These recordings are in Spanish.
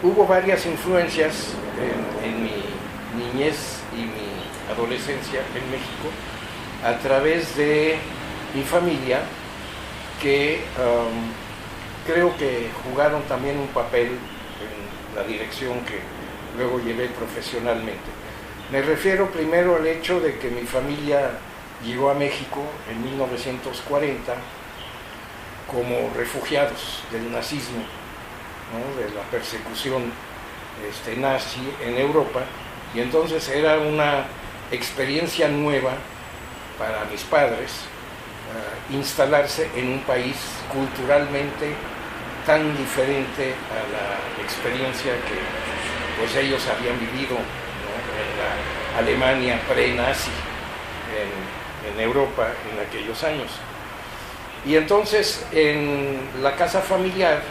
hubo varias influencias en mi niñez y mi adolescencia en México a través de mi familia, que creo que jugaron también un papel en la dirección que luego llevé profesionalmente. Me refiero primero al hecho de que mi familia llegó a México en 1940 como refugiados del nazismo, ¿no?, de la persecución nazi en Europa, y entonces era una experiencia nueva para mis padres instalarse en un país culturalmente tan diferente a la experiencia que pues ellos habían vivido, ¿no?, en la Alemania pre-nazi en Europa en aquellos años. Y entonces en la casa familiar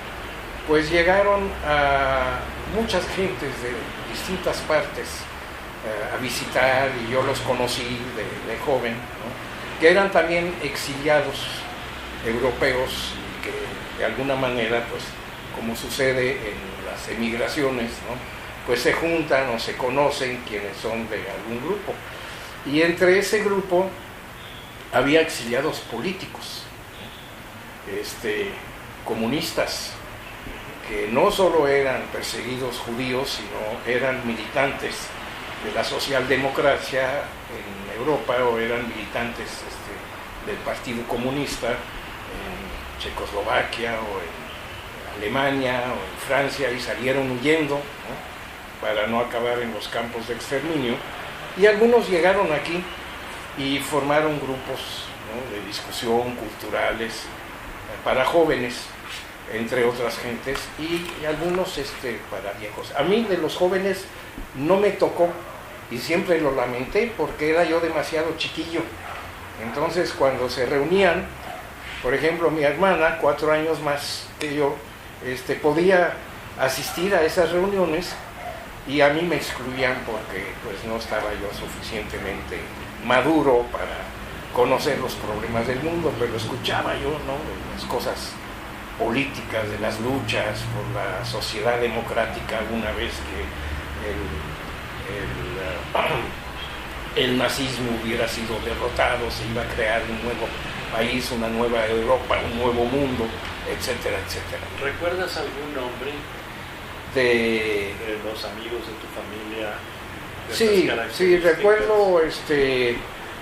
pues llegaron a muchas gentes de distintas partes a visitar, y yo los conocí de joven, ¿no?, que eran también exiliados europeos y que de alguna manera, pues como sucede en las emigraciones, ¿no?, pues se juntan o se conocen quienes son de algún grupo. Y entre ese grupo había exiliados políticos, comunistas, que no solo eran perseguidos judíos, sino eran militantes de la socialdemocracia en Europa, o eran militantes del Partido Comunista en Checoslovaquia o en Alemania o en Francia, y salieron huyendo, ¿no?, para no acabar en los campos de exterminio. Y algunos llegaron aquí y formaron grupos, ¿no?, de discusión, culturales, para jóvenes, entre otras gentes, y algunos para viejos. A mí de los jóvenes no me tocó, y siempre lo lamenté porque era yo demasiado chiquillo. Entonces cuando se reunían, por ejemplo mi hermana, 4 años más que yo, podía asistir a esas reuniones, y a mí me excluían porque pues no estaba yo suficientemente maduro para conocer los problemas del mundo, pero escuchaba yo, ¿no?, de las cosas políticas, de las luchas por la sociedad democrática, una vez que el nazismo hubiera sido derrotado, se iba a crear un nuevo país, una nueva Europa, un nuevo mundo, etcétera, etcétera. ¿Recuerdas algún nombre de los amigos de tu familia? Sí, recuerdo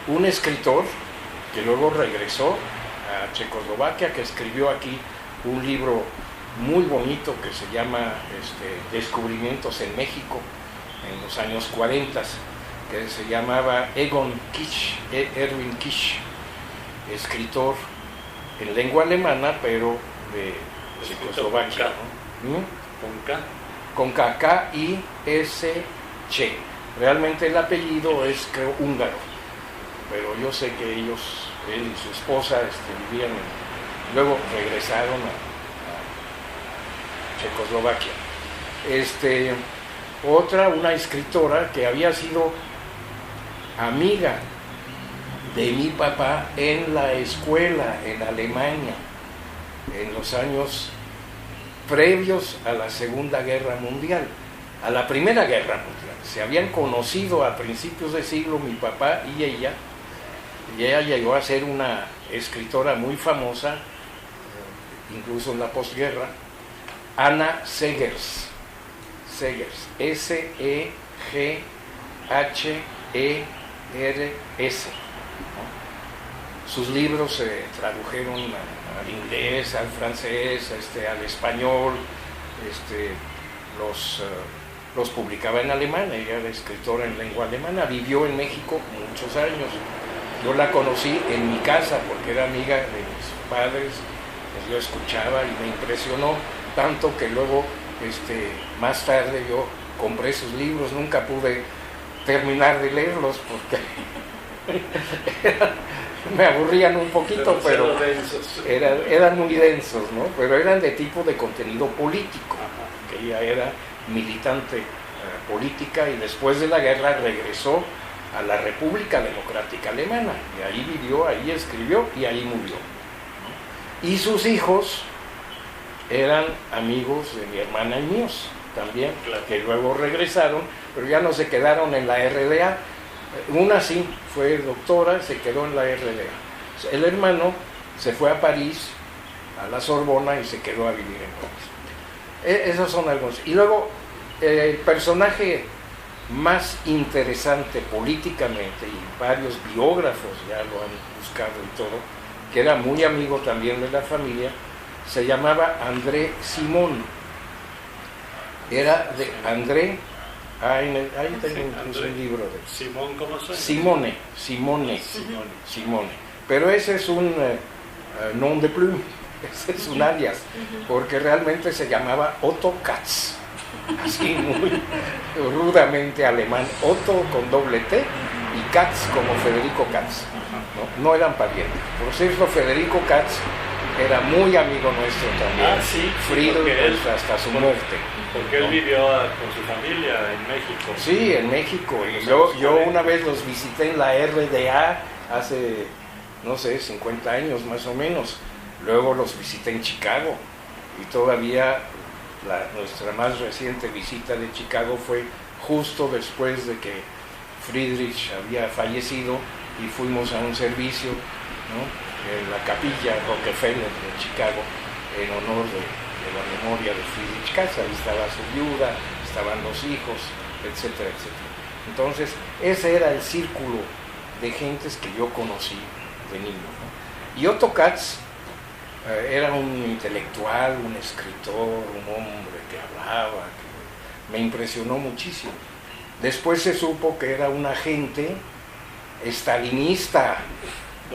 un escritor que luego regresó a Checoslovaquia, que escribió aquí un libro muy bonito que se llama Descubrimientos en México en los años 40, que se llamaba Egon Kisch, Erwin Kisch, escritor en lengua alemana, pero de Checoslovaquia, ¿no? Con K, K-I-S-Ch. Realmente el apellido es, creo, húngaro, pero yo sé que él y su esposa vivían luego regresaron a Checoslovaquia. Una escritora que había sido amiga de mi papá en la escuela en Alemania en los años previos a la Segunda Guerra Mundial, a la Primera Guerra Mundial. Se habían conocido a principios de siglo mi papá y ella llegó a ser una escritora muy famosa, incluso en la posguerra, Anna Segers, S-E-G-H-E-R-S. Sus libros se tradujeron al inglés, al francés, al español, los publicaba en alemán. Ella era escritora en lengua alemana, vivió en México muchos años. Yo la conocí en mi casa porque era amiga de mis padres, pues yo escuchaba y me impresionó tanto que luego más tarde yo compré sus libros. Nunca pude terminar de leerlos porque me aburrían un poquito, pero eran muy densos, ¿no? Pero eran de tipo de contenido político, que ella era militante política, y después de la guerra regresó a la República Democrática Alemana, y ahí vivió, ahí escribió y ahí murió, ¿no? Y sus hijos eran amigos de mi hermana y míos, también, Claro. que luego regresaron, pero ya no se quedaron en la RDA. Una sí, fue doctora, se quedó en la RDA. El hermano se fue a París, a la Sorbona, y se quedó a vivir en París. Esos son algunos. Y luego, el personaje más interesante políticamente, y varios biógrafos ya lo han buscado y todo, que era muy amigo también de la familia, se llamaba André Simón. Era de André, ahí tengo incluso un libro de Simón, ¿cómo suena? Simone. Pero ese es un nom de plume, ese es un alias, porque realmente se llamaba Otto Katz, así muy rudamente alemán, Otto con doble T y Katz como Federico Katz, no eran parientes. Por cierto, Federico Katz era muy amigo nuestro también, Sí, Friedrich, hasta su muerte. Porque él vivió con su familia en México. Sí, en México. Y yo una vez los visité en la RDA hace, no sé, 50 años más o menos. Luego los visité en Chicago. Y todavía nuestra más reciente visita de Chicago fue justo después de que Friedrich había fallecido y fuimos a un servicio, ¿no?, en la capilla Rockefeller de Chicago en honor de la memoria de Friedrich Katz. Ahí estaba su viuda, estaban los hijos, etcétera, etcétera. Entonces, ese era el círculo de gentes que yo conocí de niño, ¿no? Y Otto Katz era un intelectual, un escritor, un hombre que hablaba, que me impresionó muchísimo. Después se supo que era un agente estalinista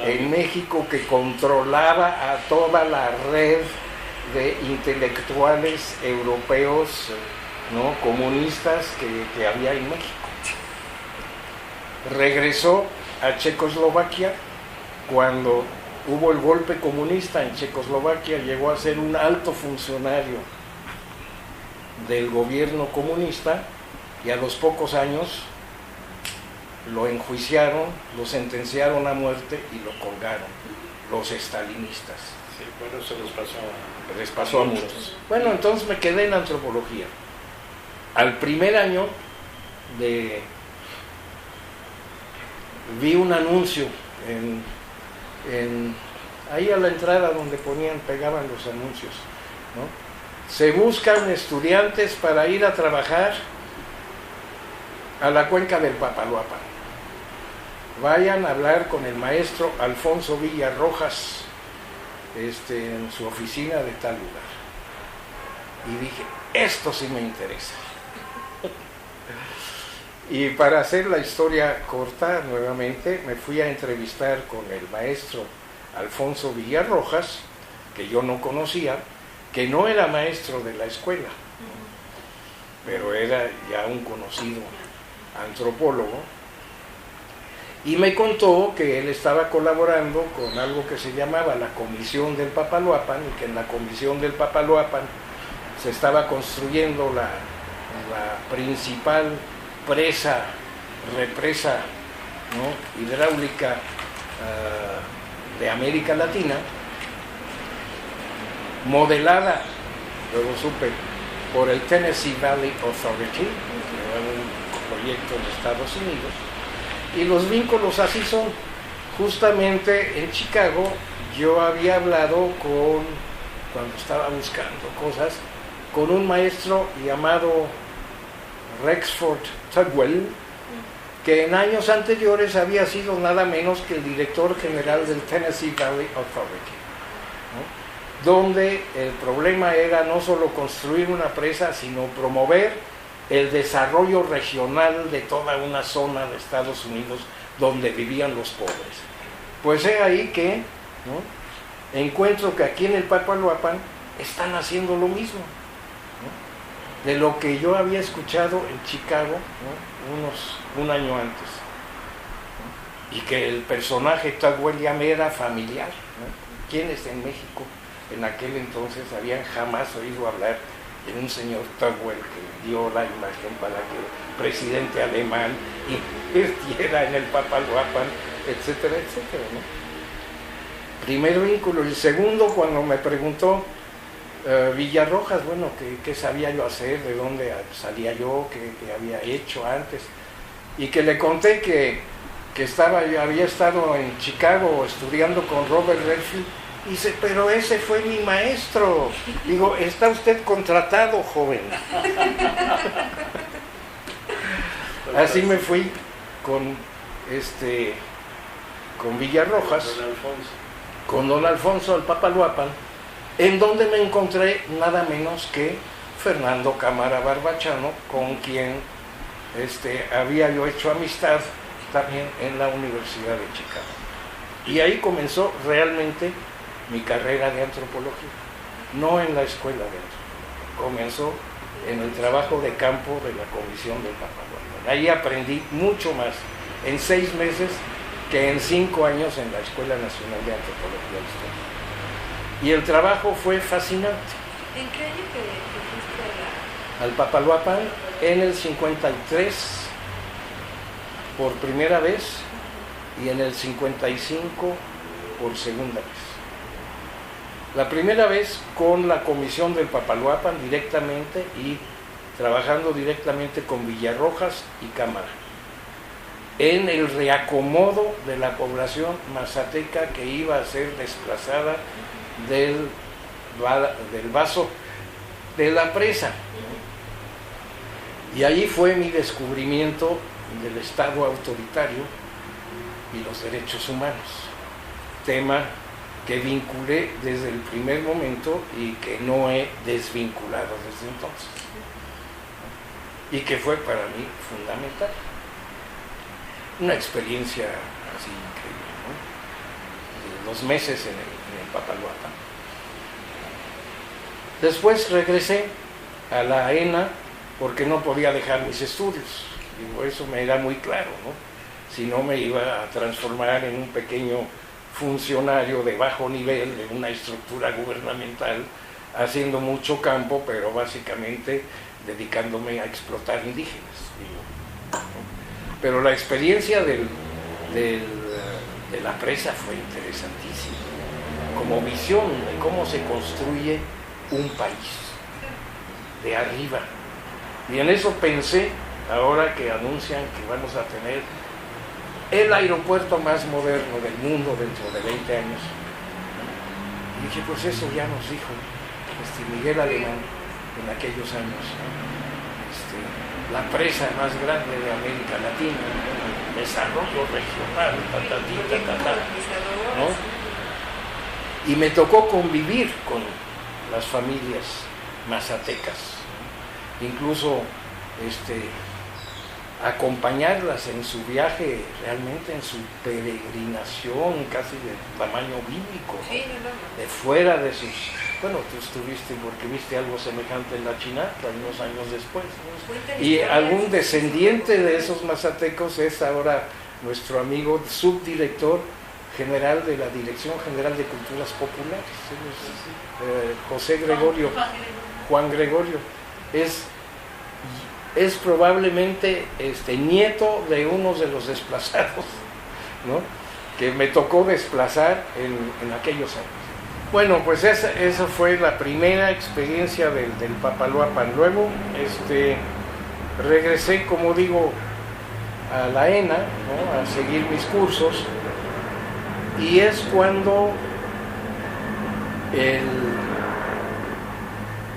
en México que controlaba a toda la red de intelectuales europeos, ¿no?, comunistas que había en México. Regresó a Checoslovaquia cuando hubo el golpe comunista en Checoslovaquia, llegó a ser un alto funcionario del gobierno comunista y a los pocos años lo enjuiciaron, lo sentenciaron a muerte y lo colgaron los estalinistas. Sí, bueno, se les pasó a muchos. Bueno, entonces me quedé en antropología. Al primer año vi un anuncio ahí a la entrada donde pegaban los anuncios, ¿no? Se buscan estudiantes para ir a trabajar a la cuenca del Papaloapan. Vayan a hablar con el maestro Alfonso Villarrojas en su oficina de tal lugar. Y dije, esto sí me interesa. Y para hacer la historia corta, nuevamente, me fui a entrevistar con el maestro Alfonso Villarrojas, que yo no conocía, que no era maestro de la escuela, pero era ya un conocido antropólogo, y me contó que él estaba colaborando con algo que se llamaba la Comisión del Papaloapan, y que en la Comisión del Papaloapan se estaba construyendo la principal represa, ¿no?, hidráulica de América Latina, modelada, luego supe, por el Tennessee Valley Authority, que era un proyecto de Estados Unidos, y los vínculos así son. Justamente en Chicago yo había hablado cuando estaba buscando cosas, con un maestro llamado Rexford Tugwell, que en años anteriores había sido nada menos que el director general del Tennessee Valley Authority, ¿no?, donde el problema era no solo construir una presa, sino promover el desarrollo regional de toda una zona de Estados Unidos donde vivían los pobres. Pues es ahí que, ¿no?, encuentro que aquí en el Papaloapan están haciendo lo mismo, ¿no?, de lo que yo había escuchado en Chicago, ¿no?, un año antes, ¿no?, y que el personaje Tugwell ya me era familiar, ¿no? ¿Quiénes en México en aquel entonces habían jamás oído hablar de un señor Tugwell que dio la imagen para que el presidente alemán invirtiera en el Papaloapan, etcétera, etcétera, ¿no? Primer vínculo. Y segundo, cuando me preguntó Villarrojas, bueno, ¿qué sabía yo hacer? ¿De dónde salía yo? ¿Qué había hecho antes? Y que le conté que había estado en Chicago estudiando con Robert Redfield. Y dice, pero ese fue mi maestro. Digo, está usted contratado, joven. Así me fui con Villarrojas, con don Alfonso al Papaloapan, en donde me encontré nada menos que Fernando Cámara Barbachano, con quien había yo hecho amistad también en la Universidad de Chicago. Y ahí comenzó realmente mi carrera de antropología, no en la escuela de antropología, comenzó en el trabajo de campo de la Comisión del Papaloapan. Ahí aprendí mucho más en 6 meses que en 5 años en la Escuela Nacional de Antropología Histórica. Y el trabajo fue fascinante. ¿En qué año que fuiste al Papaloapan? En el 53 por primera vez y en el 55 por segunda vez. La primera vez con la Comisión del Papaloapan directamente y trabajando directamente con Villarrojas y Cámara en el reacomodo de la población mazateca que iba a ser desplazada del vaso de la presa. Y allí fue mi descubrimiento del Estado autoritario y los derechos humanos, tema que vinculé desde el primer momento y que no he desvinculado desde entonces, y que fue para mí fundamental. Una experiencia así increíble, ¿no? De 2 meses en el Papaloapan. Después regresé a la ENA porque no podía dejar mis estudios. Digo, eso me era muy claro, ¿no? Si no me iba a transformar en un pequeño funcionario de bajo nivel de una estructura gubernamental, haciendo mucho campo, pero básicamente dedicándome a explotar indígenas. Digo, ¿no? Pero la experiencia de la presa fue interesantísima, como visión de cómo se construye un país, de arriba. Y en eso pensé, ahora que anuncian que vamos a tener el aeropuerto más moderno del mundo dentro de 20 años. Y dije, pues eso ya nos dijo Miguel Alemán en aquellos años, ¿no? La presa más grande de América Latina, ¿no? Desarrollo regional, ¿no? Y me tocó convivir con las familias mazatecas, ¿no? Incluso acompañarlas en su viaje, realmente en su peregrinación casi de tamaño bíblico, ¿no? Sí, de fuera de sus... Bueno, tú estuviste porque viste algo semejante en la Chinatra unos años después, ¿no? Y algún descendiente de esos mazatecos es ahora nuestro amigo subdirector general de la Dirección General de Culturas Populares, José Gregorio, Juan Gregorio. Es probablemente nieto de uno de los desplazados, ¿no? Que me tocó desplazar en aquellos años. Bueno, pues esa fue la primera experiencia del Papaloapan. Luego regresé, como digo, a la ENA, ¿no? A seguir mis cursos, y es cuando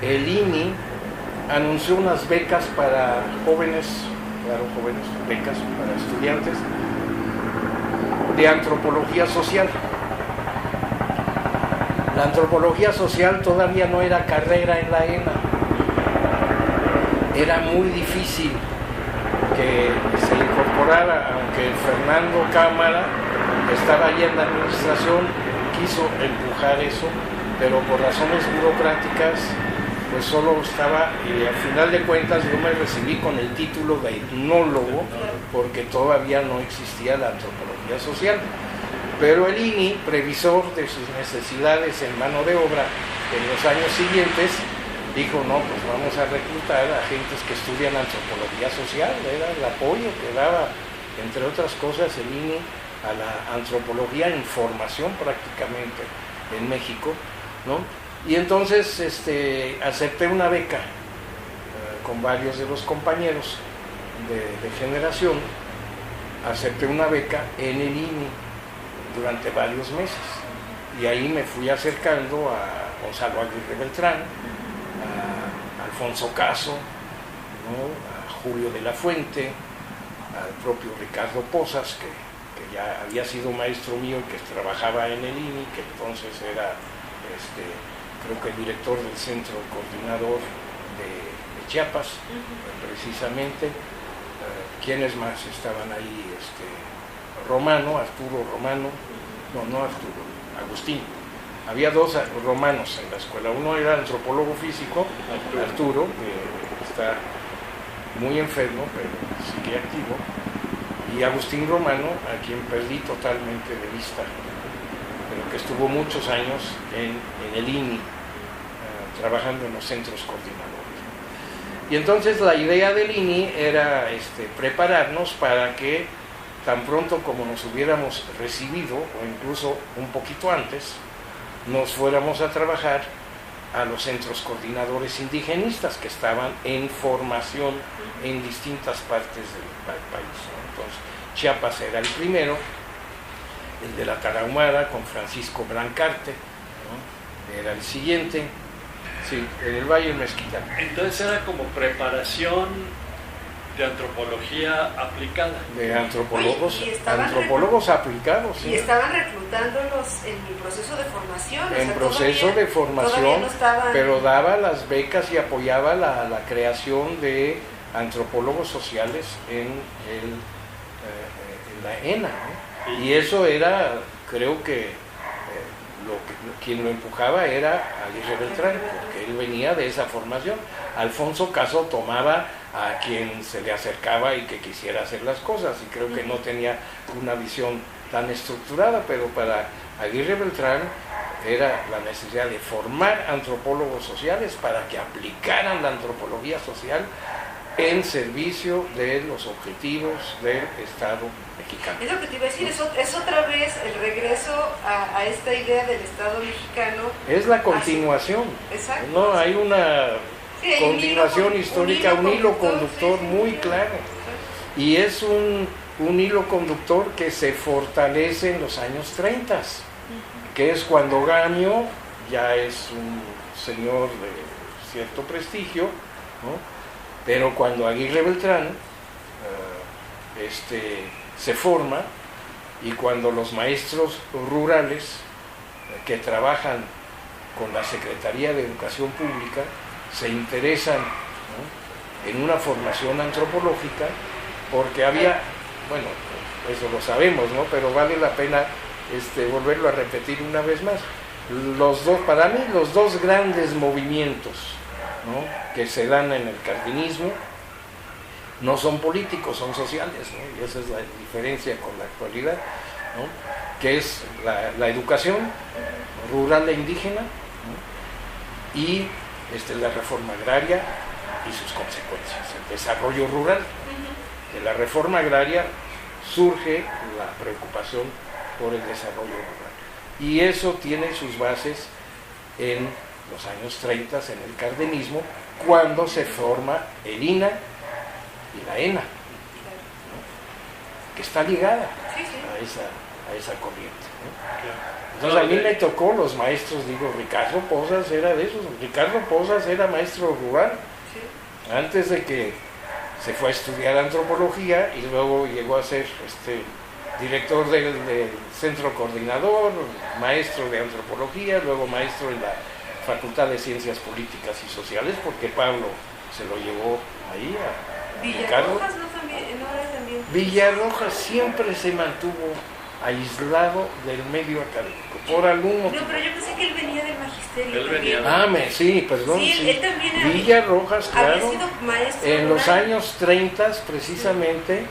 el INI anunció unas becas para jóvenes, becas para estudiantes de antropología social. La antropología social todavía no era carrera en la ENA. Era muy difícil que se incorporara, aunque Fernando Cámara, que estaba allí en la administración, quiso empujar eso, pero por razones burocráticas, pues solo estaba, y al final de cuentas yo me recibí con el título de etnólogo, porque todavía no existía la antropología social. Pero el INI, previsor de sus necesidades en mano de obra en los años siguientes, dijo, no, pues vamos a reclutar a gentes que estudian antropología social. Era el apoyo que daba, entre otras cosas, el INI a la antropología en formación prácticamente en México, ¿no? Y entonces acepté una beca con varios de los compañeros de generación, acepté una beca en el INI durante varios meses. Y ahí me fui acercando a Gonzalo Aguirre Beltrán, a Alfonso Caso, ¿no? A Julio de la Fuente, al propio Ricardo Pozas, que ya había sido maestro mío y que trabajaba en el INI, que entonces era, creo que el director del centro coordinador de Chiapas, precisamente. ¿Quiénes más estaban ahí? Arturo Romano, no Arturo, Agustín. Había dos romanos en la escuela. Uno era antropólogo físico, Arturo, que está muy enfermo, pero sigue activo, y Agustín Romano, a quien perdí totalmente de vista, pero que estuvo muchos años en el INI, trabajando en los centros coordinadores. Y entonces la idea del INI era prepararnos para que tan pronto como nos hubiéramos recibido, o incluso un poquito antes, nos fuéramos a trabajar a los centros coordinadores indigenistas que estaban en formación en distintas partes del país, ¿no? Entonces, Chiapas era el primero, el de la Tarahumara con Francisco Brancarte, ¿no? Era el siguiente, sí, en el Valle Mezquital. Entonces era como preparación de antropología aplicada. De antropólogos, Oye, antropólogos aplicados. Y ¿sí? estaban reclutándolos en el proceso de formación. En o sea, proceso de formación, no estaban... pero daba las becas y apoyaba la creación de antropólogos sociales en la ENA, ¿no? Y eso era, creo que quien lo empujaba era Aguirre Beltrán, porque él venía de esa formación. Alfonso Caso tomaba a quien se le acercaba y que quisiera hacer las cosas, y creo que no tenía una visión tan estructurada, pero para Aguirre Beltrán era la necesidad de formar antropólogos sociales para que aplicaran la antropología social en servicio de los objetivos del Estado mexicano. Es lo que te iba a decir, es otra vez el regreso a esta idea del Estado mexicano. Es la continuación. Exacto. No, hay una hay continuación histórica, un hilo conductor sí, muy claro. Y es un hilo conductor que se fortalece en los años 30, que es cuando Gamio ya es un señor de cierto prestigio, ¿no? Pero cuando Aguirre Beltrán se forma, y cuando los maestros rurales que trabajan con la Secretaría de Educación Pública se interesan, ¿no?, en una formación antropológica, porque había, bueno, eso lo sabemos, ¿no?, pero vale la pena volverlo a repetir una vez más. Para mí los dos grandes movimientos, ¿no?, que se dan en el cardenismo no son políticos, son sociales, ¿no? Y esa es la diferencia con la actualidad, ¿no?, que es la educación rural e indígena, ¿no?, y la reforma agraria y sus consecuencias, el desarrollo rural. De la reforma agraria surge la preocupación por el desarrollo rural, y eso tiene sus bases en los años 30, en el cardenismo, cuando se forma el INA y la ENA, ¿no?, que está ligada a esa corriente, ¿no? Entonces a mí me tocó los maestros, Ricardo Pozas era de esos. Ricardo Pozas era maestro rural antes de que se fue a estudiar antropología, y luego llegó a ser director del centro coordinador, maestro de antropología, luego maestro en la Facultad de Ciencias Políticas y Sociales, porque Pablo se lo llevó ahí a Ricardo. Villarrojas no era también. Villarrojas siempre se mantuvo aislado del medio académico, por algún motivo. No, pero yo pensé que él venía del magisterio. Él venía. También. Sí, perdón. Sí, él también era. Villarrojas, claro. Había sido maestro En los rural. años 30, precisamente,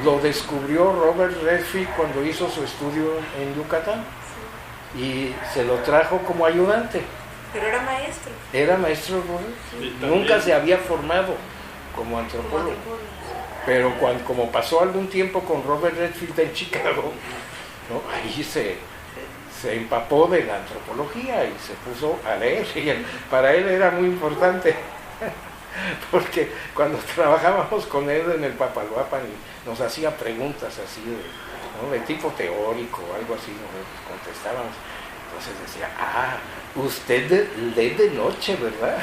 lo descubrió Robert Redfield cuando hizo su estudio en Yucatán, y se lo trajo como ayudante. Pero era maestro. Era maestro rural. Sí, Nunca se había formado como antropólogo. Pero como pasó algún tiempo con Robert Redfield en Chicago, ¿no?, ahí se empapó de la antropología y se puso a leer. Y para él era muy importante, porque cuando trabajábamos con él en el Papaloapan nos hacía preguntas así de tipo teórico o algo así, nos contestábamos. Entonces decía, usted lee de noche, ¿verdad?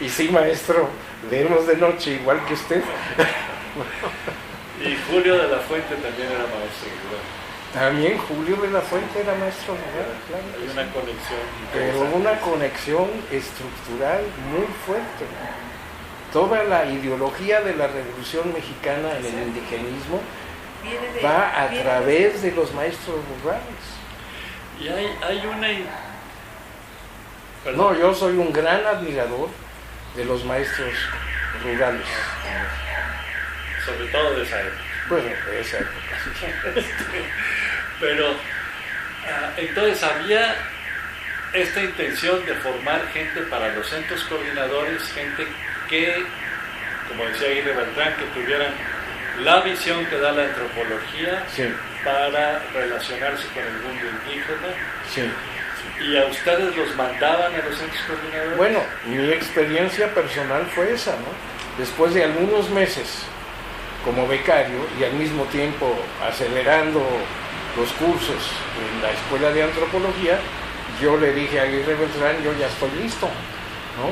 Y sí, maestro, leemos de noche igual que usted. Y Julio de la Fuente también era maestro, ¿verdad? También Julio de la Fuente era maestro, ¿verdad? Claro. Hay una conexión. Pero una conexión estructural muy fuerte. Toda la ideología de la Revolución Mexicana en el indigenismo va a través de los maestros rurales. Y hay una... No, yo soy un gran admirador de los maestros rurales. Sobre todo de esa época. Bueno, de esa época. Pero, entonces había esta intención de formar gente para los centros coordinadores, gente que, como decía Aguirre Beltrán, que tuvieran la visión que da la antropología, sí, para relacionarse con el mundo indígena. Sí. ¿Y a ustedes los mandaban a los centros coordinadores? Bueno, mi experiencia personal fue esa, ¿no? Después de algunos meses como becario y al mismo tiempo acelerando los cursos en la Escuela de Antropología, yo le dije a Aguirre Beltrán, yo ya estoy listo, ¿no?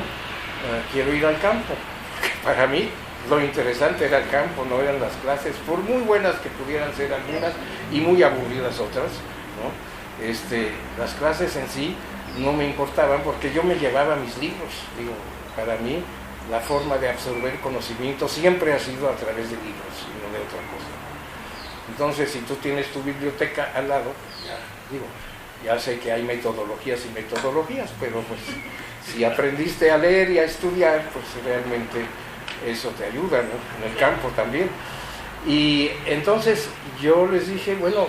Quiero ir al campo. Para mí lo interesante era el campo, no eran las clases, por muy buenas que pudieran ser algunas y muy aburridas otras, ¿no? Las clases en sí no me importaban porque yo me llevaba mis libros. Digo, para mí la forma de absorber conocimiento siempre ha sido a través de libros y no de otra cosa. Entonces, si tú tienes tu biblioteca al lado, ya sé que hay metodologías y metodologías, pero pues si aprendiste a leer y a estudiar, pues realmente eso te ayuda, ¿no? En el campo también. Y entonces yo les dije, bueno,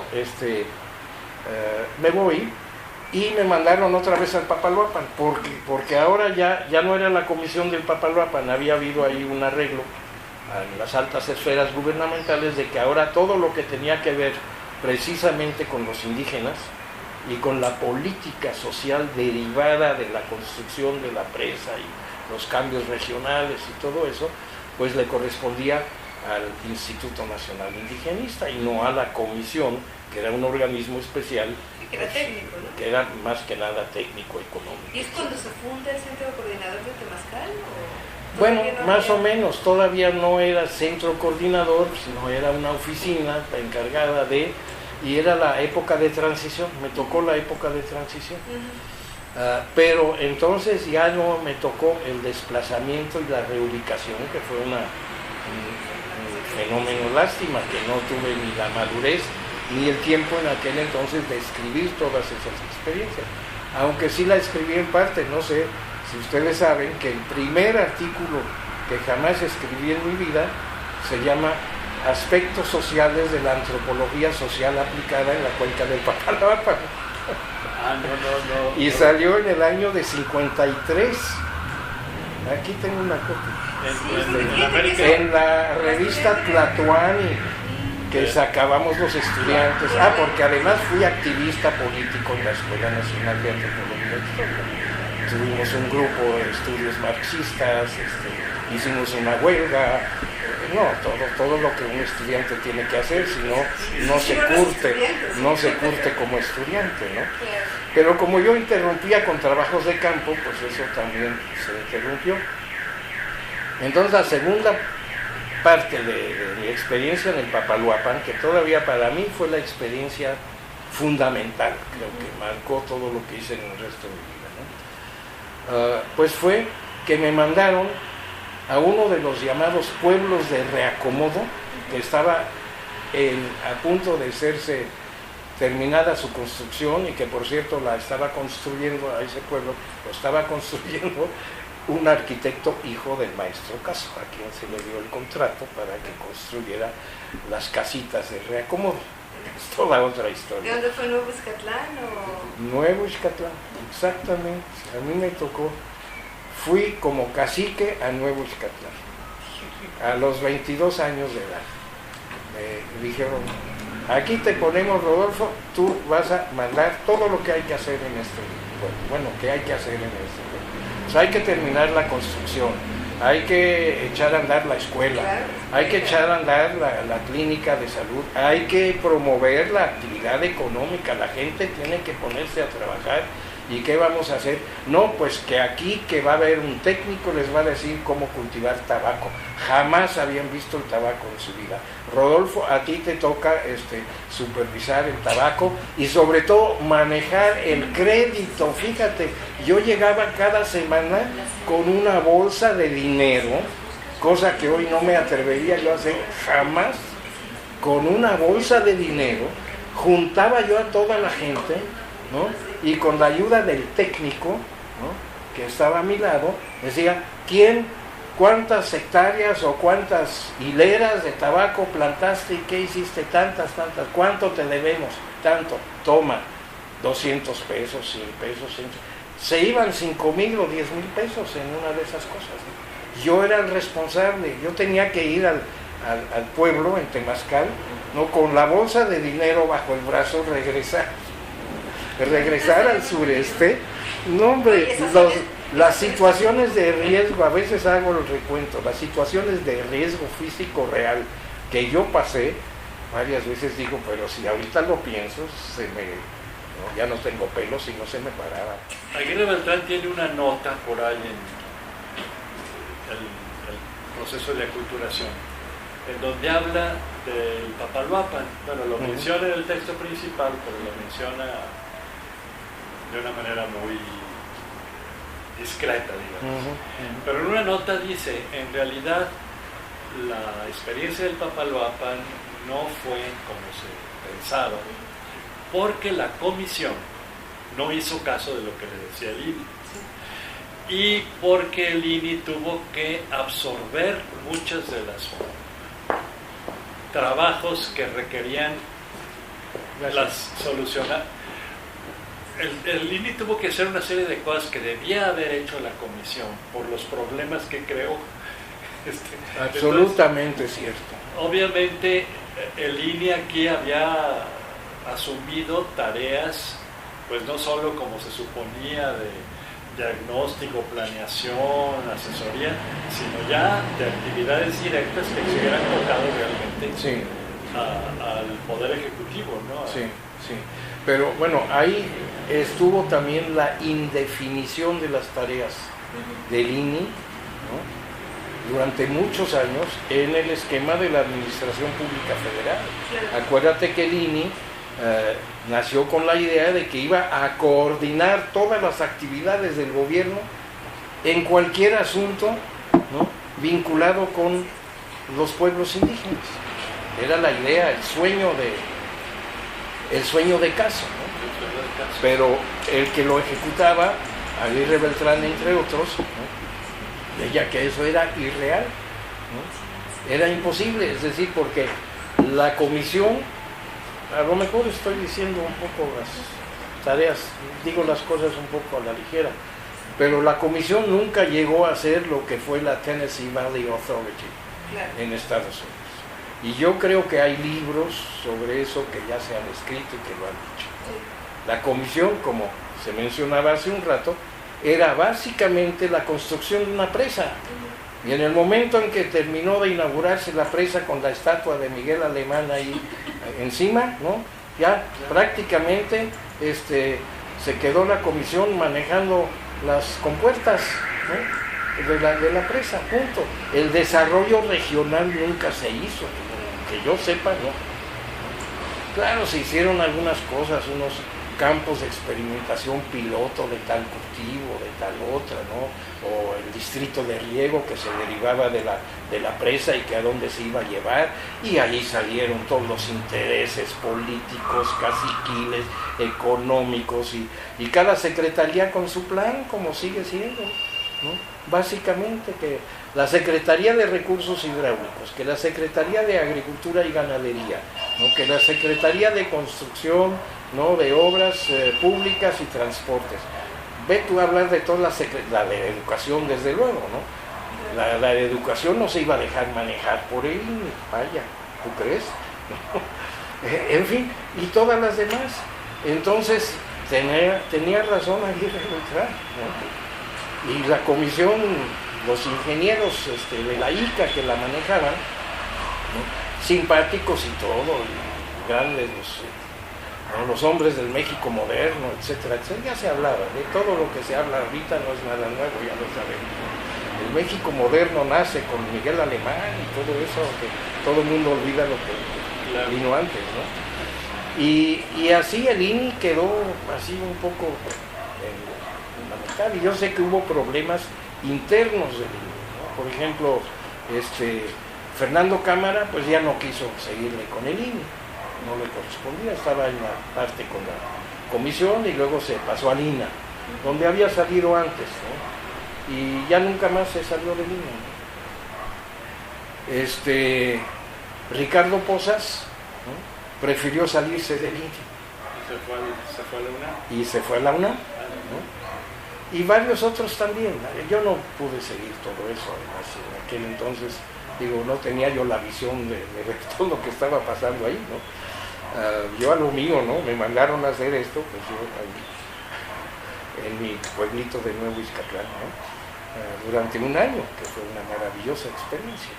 me voy, y me mandaron otra vez al Papaloapan, porque ahora ya no era la comisión del Papaloapan, había habido ahí un arreglo en las altas esferas gubernamentales de que ahora todo lo que tenía que ver precisamente con los indígenas y con la política social derivada de la construcción de la presa y los cambios regionales y todo eso, pues le correspondía al Instituto Nacional Indigenista y no a la comisión, que era un organismo especial, que era técnico, ¿no? Que era más que nada técnico económico. ¿Y es cuando se funda el Centro Coordinador de Temazcal? Bueno, más o menos, todavía no era centro coordinador, sino era una oficina encargada de, y era la época de transición, me tocó la época de transición. Pero entonces ya no me tocó el desplazamiento y la reubicación, que fue un fenómeno, lástima que no tuve ni la madurez ni el tiempo en aquel entonces de escribir todas esas experiencias, aunque sí la escribí en parte. No sé si ustedes saben que el primer artículo que jamás escribí en mi vida se llama Aspectos sociales de la antropología social aplicada en la cuenca del Papaloapan. Y salió en el año de 53. Aquí tengo una copia. En la revista Tlatoani, que sacábamos los estudiantes. Porque además fui activista político en la Escuela Nacional de Antropología e Historia. Tuvimos un grupo de estudios marxistas, hicimos una huelga. Todo lo que un estudiante tiene que hacer, si no se curte como estudiante, ¿no? Pero como yo interrumpía con trabajos de campo, pues eso también se interrumpió. Entonces la segunda parte de mi experiencia en el Papaloapan, que todavía para mí fue la experiencia fundamental, creo que marcó todo lo que hice en el resto de mi vida, ¿no? Pues fue que me mandaron a uno de los llamados pueblos de reacomodo, que estaba a punto de serse terminada su construcción, y que por cierto la estaba construyendo, a ese pueblo lo estaba construyendo un arquitecto hijo del maestro Caso, a quien se le dio el contrato para que construyera las casitas de reacomodo. Es toda otra historia. ¿De dónde fue Nuevo Ixcatlán? Nuevo Ixcatlán, exactamente. A mí me tocó. Fui como cacique a Nuevo Ixcatlán, a los 22 años de edad. Me dijeron, aquí te ponemos, Rodolfo, tú vas a mandar todo lo que hay que hacer en que hay que hacer en pueblo. O sea, hay que terminar la construcción, hay que echar a andar la escuela, hay que echar a andar la clínica de salud, hay que promover la actividad económica, la gente tiene que ponerse a trabajar. ¿Y qué vamos a hacer? No, pues que aquí que va a haber un técnico les va a decir cómo cultivar tabaco. Jamás habían visto el tabaco en su vida. Rodolfo, a ti te toca supervisar el tabaco y sobre todo manejar el crédito. Fíjate, yo llegaba cada semana con una bolsa de dinero, cosa que hoy no me atrevería yo a hacer jamás. Con una bolsa de dinero juntaba yo a toda la gente, ¿no? Y con la ayuda del técnico, ¿no?, que estaba a mi lado, decía, cuántas hectáreas o cuántas hileras de tabaco plantaste y qué hiciste, tantas, cuánto te debemos, tanto, toma, 200 pesos, 100 pesos, 100. Se iban 5,000 o 10,000 pesos en una de esas cosas, ¿no? Yo era el responsable, yo tenía que ir al pueblo, en Temazcal, ¿no?, con la bolsa de dinero bajo el brazo, regresar al sureste. No, hombre, las situaciones de riesgo, a veces hago el recuento, las situaciones de riesgo físico real que yo pasé, varias veces digo, pero si ahorita lo pienso, ya no tengo pelos y no se me paraba. Aguirre Beltrán tiene una nota por ahí en el proceso de aculturación, en donde habla del Papaloapan. Bueno, lo menciona en el texto principal, pero lo menciona de una manera muy discreta, digamos. Pero en una nota dice, en realidad la experiencia del Papaloapan no fue como se pensaba, porque la comisión no hizo caso de lo que le decía el INI, y porque el INI tuvo que absorber muchas de las trabajos que requerían las solucionar. El INI tuvo que hacer una serie de cosas que debía haber hecho la comisión por los problemas que creó. Absolutamente entonces, cierto. Obviamente el INI aquí había asumido tareas, pues no solo como se suponía de diagnóstico, planeación, asesoría, sino ya de actividades directas que se hubieran tocado realmente al Poder Ejecutivo, ¿no? Sí. Pero bueno, ahí estuvo también la indefinición de las tareas del INI, ¿no?, durante muchos años en el esquema de la Administración Pública Federal. Acuérdate que el INI nació con la idea de que iba a coordinar todas las actividades del gobierno en cualquier asunto, ¿no?, vinculado con los pueblos indígenas. Era la idea, el sueño de caso, ¿no? Pero el que lo ejecutaba, Aguirre Beltrán entre otros, ¿no?, veía que eso era irreal, ¿no?, era imposible, es decir, porque la comisión, a lo mejor estoy diciendo un poco las tareas, digo las cosas un poco a la ligera, pero la comisión nunca llegó a ser lo que fue la Tennessee Valley Authority en Estados Unidos. Y yo creo que hay libros sobre eso que ya se han escrito y que lo han dicho. La comisión, como se mencionaba hace un rato, era básicamente la construcción de una presa. Y en el momento en que terminó de inaugurarse la presa con la estatua de Miguel Alemán ahí encima, ¿no?, ya prácticamente se quedó la comisión manejando las compuertas, ¿no?, de la presa, punto. El desarrollo regional nunca se hizo, que yo sepa, no. Claro, se hicieron algunas cosas, unos campos de experimentación piloto de tal cultivo, de tal otra, ¿no?, o el distrito de riego que se derivaba de la presa y que a dónde se iba a llevar, y ahí salieron todos los intereses políticos, caciquiles, económicos, y cada secretaría con su plan, como sigue siendo, ¿no? Básicamente que la Secretaría de Recursos Hidráulicos, que la Secretaría de Agricultura y Ganadería, ¿no?, que la Secretaría de Construcción, ¿no?, de Obras Públicas y Transportes. Ve tú a hablar de toda la de Educación, desde luego, ¿no? La de Educación no se iba a dejar manejar por él, vaya, ¿tú crees? En fin, y todas las demás. Entonces, tenía razón Aguirre Beltrán, ¿no? Y la comisión, los ingenieros de la ICA que la manejaban, ¿no? Simpáticos y todo, y grandes los hombres del México moderno, etcétera, etcétera. Ya se hablaba de todo lo que se habla ahorita, no es nada nuevo, ya lo sabemos. El México moderno nace con Miguel Alemán y todo eso, que todo el mundo olvida lo que vino antes, ¿no? Y así el INI quedó así un poco en la mitad, y yo sé que hubo problemas internos del INI, ¿no? Por ejemplo, Fernando Cámara pues ya no quiso seguirle con el INI, no le correspondía, estaba en la parte con la comisión y luego se pasó al INA, donde había salido antes, ¿no? Y ya nunca más se salió del INA. Ricardo Posas, ¿no? Prefirió salirse del INE. ¿Se fue a la UNAM? Y se fue a la UNAM, ¿no? Y varios otros también. Yo no pude seguir todo eso, además, en aquel entonces, digo, no tenía yo la visión de ver todo lo que estaba pasando ahí, ¿no? Yo a lo mío, ¿no? Me mandaron a hacer esto, pues yo ahí, en mi pueblito de Nuevo Izcatlán, ¿no? Durante un año, que fue una maravillosa experiencia.